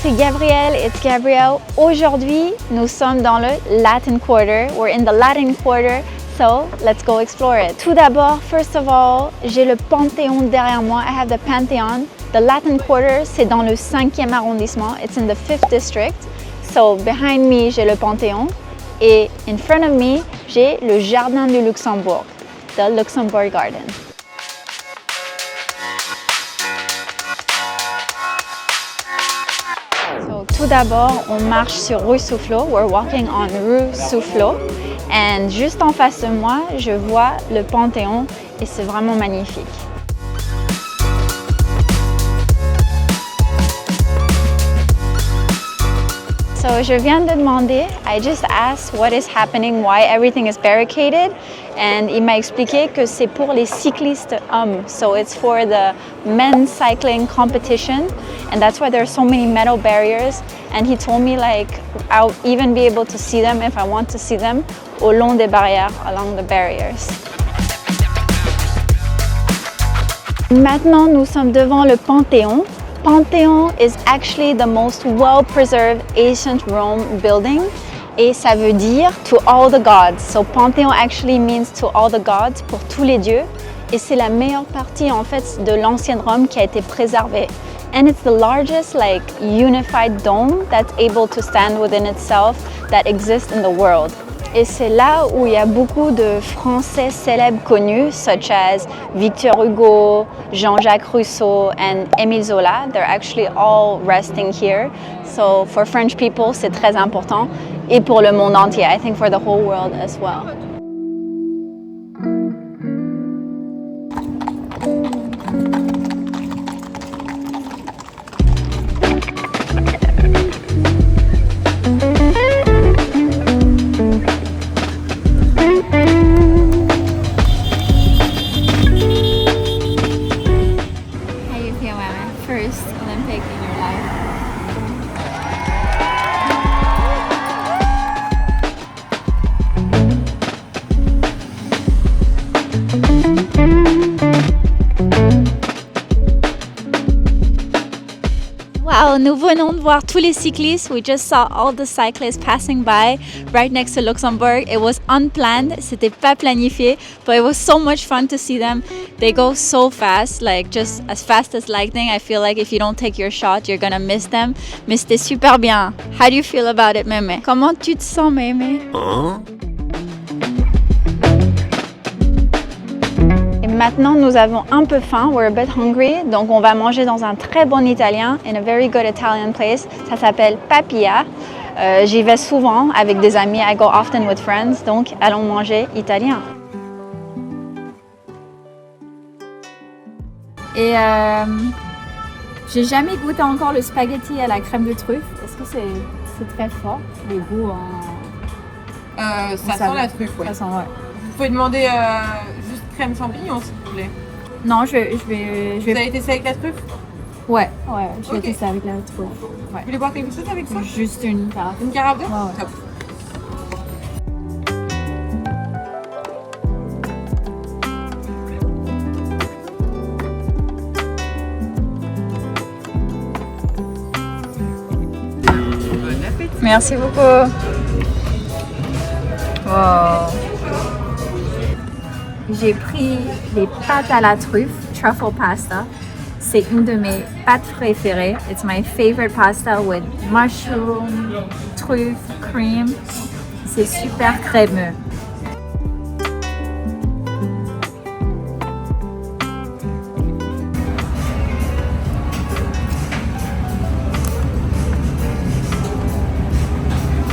c'est Gabrielle, it's Gabrielle. Aujourd'hui, nous sommes dans le Latin Quarter. We're in the Latin Quarter, so let's go explore it. Tout d'abord, first of all, j'ai le Panthéon derrière moi. I have the Pantheon. The Latin Quarter, c'est dans le 5e arrondissement. It's in the 5th district. So behind me, j'ai le Panthéon. Et in front of me, j'ai le Jardin du Luxembourg, the Luxembourg Garden. Tout d'abord, on marche sur rue Soufflot. We're walking on rue Soufflot. Et juste en face de moi, je vois le Panthéon et c'est vraiment magnifique. So, je viens de demander, I just asked what is happening, why everything is barricaded. And il m'a expliqué que c'est pour les cyclistes hommes. So it's for the men's cycling competition. And that's why there are so many metal barriers. And he told me like I'll even be able to see them if I want to see them au long des barrières, along the barriers. Maintenant, nous sommes devant le Panthéon. Panthéon is actually the most well-preserved ancient Rome building. Et ça veut dire to all the gods. So Panthéon actually means to all the gods, pour tous les dieux. Et c'est la meilleure partie en fait de l'ancienne Rome qui a été préservée. And it's the largest like unified dome that's able to stand within itself that exists in the world. Et c'est là où il y a beaucoup de Français célèbres connus, such as Victor Hugo, Jean-Jacques Rousseau, and Émile Zola. They're actually all resting here. So for French people, c'est très important. Et pour le monde entier, I think for the whole world as well. Wow, nous venons de voir tous les cyclistes. We just saw all the cyclists passing by right next to Luxembourg. It was unplanned, c'était pas planifié, but it was so much fun to see them. They go so fast, like just as fast as lightning. I feel like if you don't take your shot, you're gonna miss them. Mais c'était super bien. How do you feel about it, Meimei? Comment tu te sens, Meimei? Maintenant, nous avons un peu faim, we're a bit hungry, donc on va manger dans un très bon italien, in a very good Italian place. Ça s'appelle Papilla. J'y vais souvent avec des amis, I go often with friends, donc allons manger italien. Et j'ai jamais goûté encore le spaghetti à la crème de truffe. Est-ce que c'est très fort, le goût ça sent la truffe, ouais. Ça sent, ouais. Vous pouvez demander juste crème champignon, s'il vous plaît. Non, je vais... Vous avez testé avec la truffe? Ouais, je vais tester avec la truffe. Ouais. Vous voulez boire quelque chose avec ça? Juste une carafe. Une carafe d'eau? Ouais. Top. Bon appétit. Merci beaucoup. Wow. J'ai pris les pâtes à la truffe, truffle pasta. C'est une de mes pâtes préférées. It's my favorite pasta with mushroom, truffe, cream. C'est super crémeux.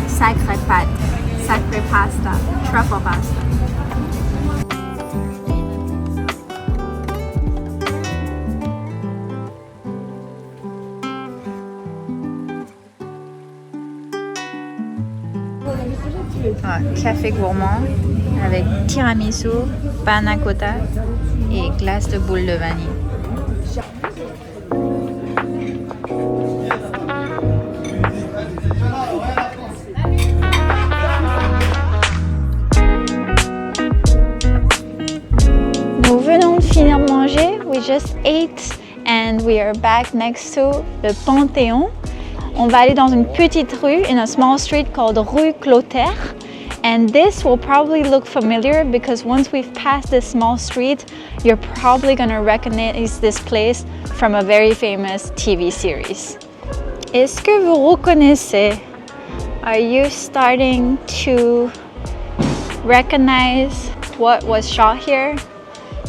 Sacrée pâte, sacrée pasta, truffle pasta. Café gourmand avec tiramisu, panna cotta et glace de boule de vanille. Nous venons de finir de manger. We just ate and we are back next to le Panthéon. on va aller dans une petite rue, in a small street called rue Clotaire. And this will probably look familiar because once we've passed this small street, you're probably gonna recognize this place from a very famous TV series. Est-ce que vous reconnaissez? Are you starting to recognize what was shot here?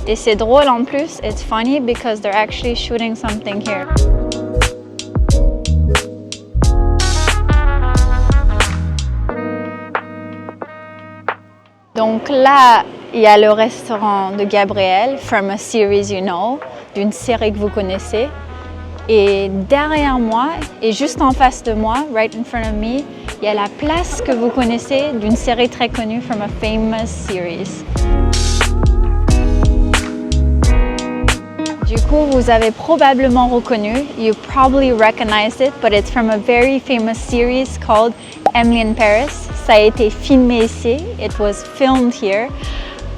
Et c'est drôle en plus, it's funny because they're actually shooting something here. Donc là, il y a le restaurant de Gabrielle, from a series you know, d'une série que vous connaissez. Et derrière moi, et juste en face de moi, right in front of me, il y a la place que vous connaissez d'une série très connue, from a famous series. Du coup, vous avez probablement reconnu, you probably recognized it, but it's from a very famous series called Emily in Paris. Ça a été filmé ici. It was filmed here.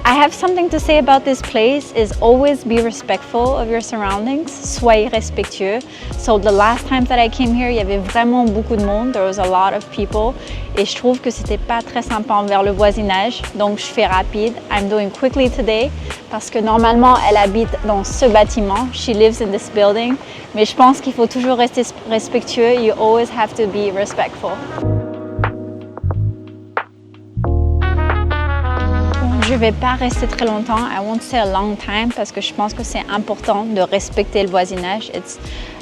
I have something to say about this place is always be respectful of your surroundings. Soyez respectueux. So the last time that I came here, il y avait vraiment beaucoup de monde. There was a lot of people. Et je trouve que c'était pas très sympa envers le voisinage. Donc je fais rapide. I'm doing quickly today parce que normalement elle habite dans ce bâtiment. She lives in this building. Mais je pense qu'il faut toujours rester respectueux. You always have to be respectful. Je ne vais pas rester très longtemps. I won't stay a long time parce que je pense que c'est important de respecter le voisinage. It's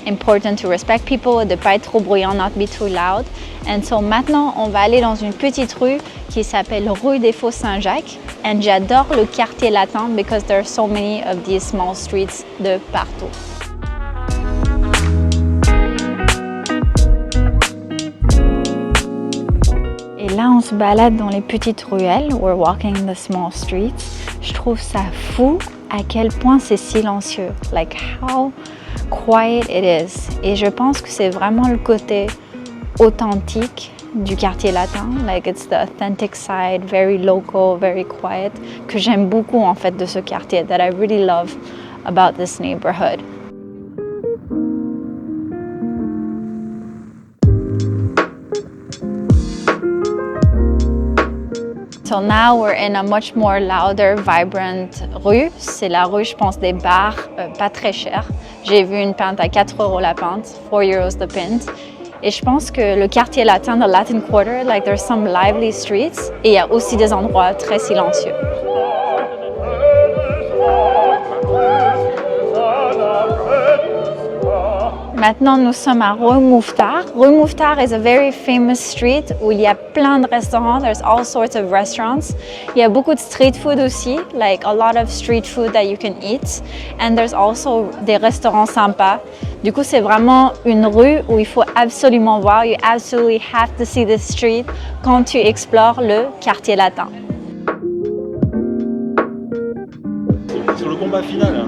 important to respect people, de ne pas être trop bruyant, not be too loud. And so maintenant, on va aller dans une petite rue qui s'appelle rue des Faux Saint-Jacques. And j'adore le quartier latin because there are so many of these small streets de partout. Et là, on se balade dans les petites ruelles. We're walking in the small streets. Je trouve ça fou à quel point c'est silencieux. Like how quiet it is. Et je pense que c'est vraiment le côté authentique du quartier latin. Like it's the authentic side, very local, very quiet, que j'aime beaucoup en fait de ce quartier. That I really love about this neighborhood. So now we're in a much more louder, vibrant rue. C'est la rue, je pense, des bars, pas très cher. J'ai vu une pinte à 4 € la pinte, 4 euros the pint. Et je pense que le quartier latin, the Latin Quarter, like there's some lively streets. Et il y a aussi des endroits très silencieux. Maintenant, nous sommes à Rue Mouffetard. Rue Mouffetard is a very famous street où il y a plein de restaurants. There's all sorts of restaurants. Il y a beaucoup de street food aussi, like a lot of street food that you can eat. And there's also des restaurants sympas. Du coup, c'est vraiment une rue où il faut absolument voir. You absolutely have to see this street quand tu explores le quartier latin. Sur le combat final, hein.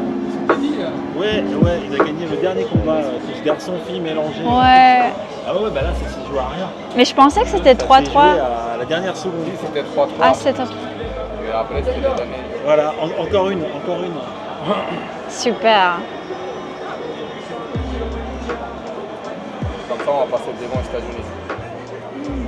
Ouais, il a gagné le dernier combat, tous garçons-filles mélangés. Ouais. Ah ouais, bah là, ça se joue à rien. Mais je pensais que c'était 3-3. À la dernière seconde. C'était 3-3. Ah, c'était... Et après, c'était les années. Voilà, encore une. Super. Comme ça, on va passer devant les États-Unis.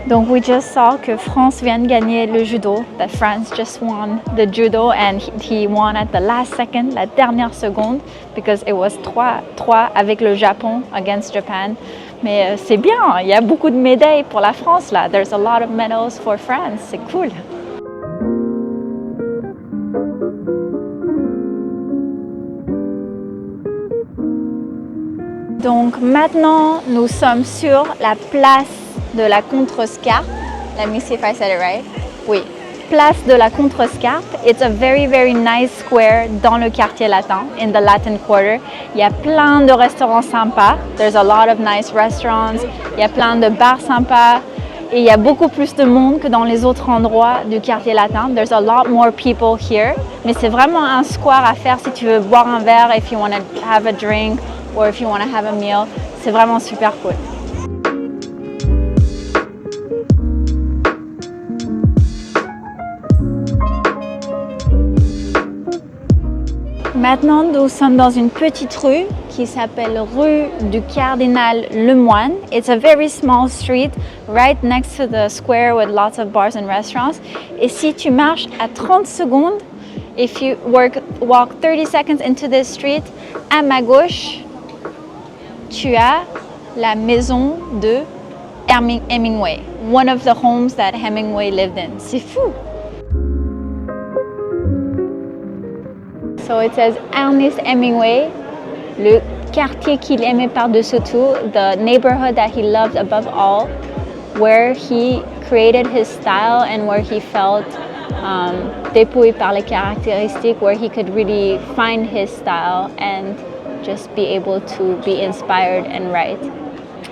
Donc, we just saw que France vient de gagner le judo. That France just won the judo and he won at the last second, la dernière seconde, because it was 3-3 avec le Japon against Japan. Mais c'est bien, il y a beaucoup de médailles pour la France là. There's a lot of medals for France, c'est cool. Donc maintenant, nous sommes sur la place de la Contrescarpe. Let me see if I said it right. Oui, place de la Contrescarpe. It's a very, very nice square dans le quartier latin, in the Latin Quarter. Il y a plein de restaurants sympas. There's a lot of nice restaurants. Il y a plein de bars sympas. Et il y a beaucoup plus de monde que dans les autres endroits du quartier latin. There's a lot more people here. Mais c'est vraiment un square à faire si tu veux boire un verre, if you want to have a drink, or if you want to have a meal. C'est vraiment super cool. Maintenant, nous sommes dans une petite rue qui s'appelle rue du Cardinal Lemoine. It's a very small street right next to the square with lots of bars and restaurants. Et si tu marches à 30 secondes, if you walk 30 seconds into this street, à ma gauche, tu as la maison de Hemingway, one of the homes that Hemingway lived in. C'est fou! So it says Ernest Hemingway, le quartier qu'il aimait par-dessus tout, the neighborhood that he loved above all, where he created his style and where he felt dépouillé par les caractéristiques, where he could really find his style and just be able to be inspired and write.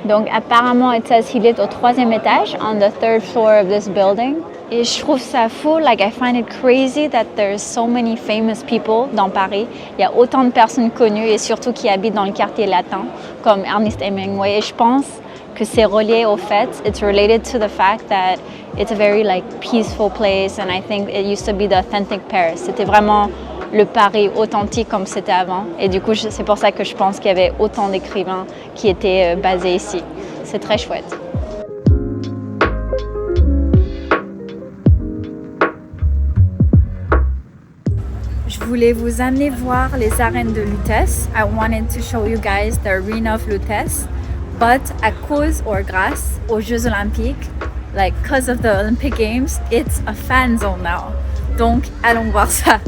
Donc apparemment, it says qu'il est au 3e étage, on the 3rd floor of this building. Et je trouve ça fou, like I find it crazy that there's so many famous people dans Paris. Il y a autant de personnes connues et surtout qui habitent dans le quartier latin, comme Ernest Hemingway. Et je pense que c'est relié au fait, it's related to the fact that it's a very like peaceful place and I think it used to be the authentic Paris. C'était vraiment le Paris authentique comme c'était avant. Et du coup, c'est pour ça que je pense qu'il y avait autant d'écrivains qui étaient basés ici. C'est très chouette. Je voulais vous amener voir les arènes de Lutèce. I wanted to show you guys the arena of Lutèce. But à cause or grâce aux Jeux Olympiques, like cause of the Olympic Games, it's a fan zone now. Donc, allons voir ça.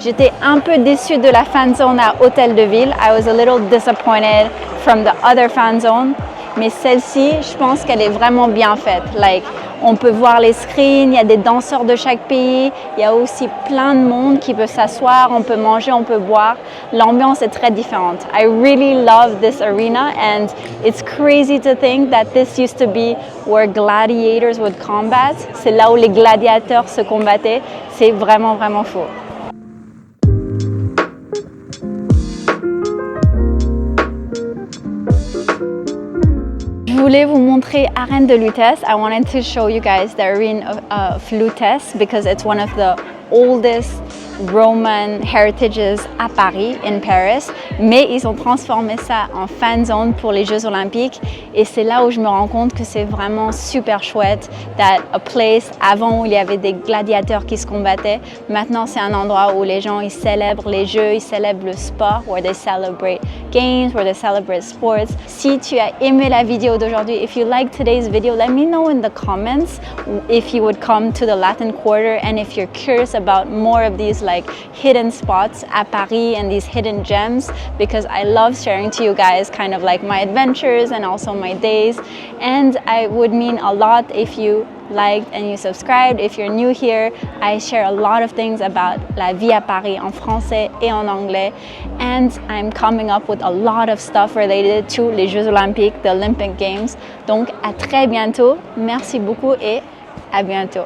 J'étais un peu déçue de la fan zone à Hôtel de Ville. I was a little disappointed from the other fan zone. Mais celle-ci, je pense qu'elle est vraiment bien faite. Like, on peut voir les screens, il y a des danseurs de chaque pays. Il y a aussi plein de monde qui peut s'asseoir, on peut manger, on peut boire. L'ambiance est très différente. I really love this arena and it's crazy to think that this used to be where gladiators would combat. C'est là où les gladiateurs se combattaient. C'est vraiment, vraiment fou. Je voulais vous montrer Arène de Lutèce. I wanted to show you guys the arena of Lutèce because it's one of the oldest Roman heritages à Paris, in Paris. Mais ils ont transformé ça en fan zone pour les Jeux Olympiques. Et c'est là où je me rends compte que c'est vraiment super chouette. That a place, avant où il y avait des gladiateurs qui se combattaient, maintenant c'est un endroit où les gens ils célèbrent les jeux, ils célèbrent le sport, where they celebrate games, where they celebrate sports. Si tu as aimé la vidéo d'aujourd'hui, if you like today's video, let me know in the comments if you would come to the Latin Quarter and if you're curious about more of these like hidden spots at Paris and these hidden gems, because I love sharing to you guys kind of like my adventures and also my days. And I would mean a lot if you liked and you subscribed. If you're new here, I share a lot of things about la vie à Paris en français et en anglais. And I'm coming up with a lot of stuff related to les Jeux Olympiques, the Olympic Games. Donc à très bientôt. Merci beaucoup et à bientôt.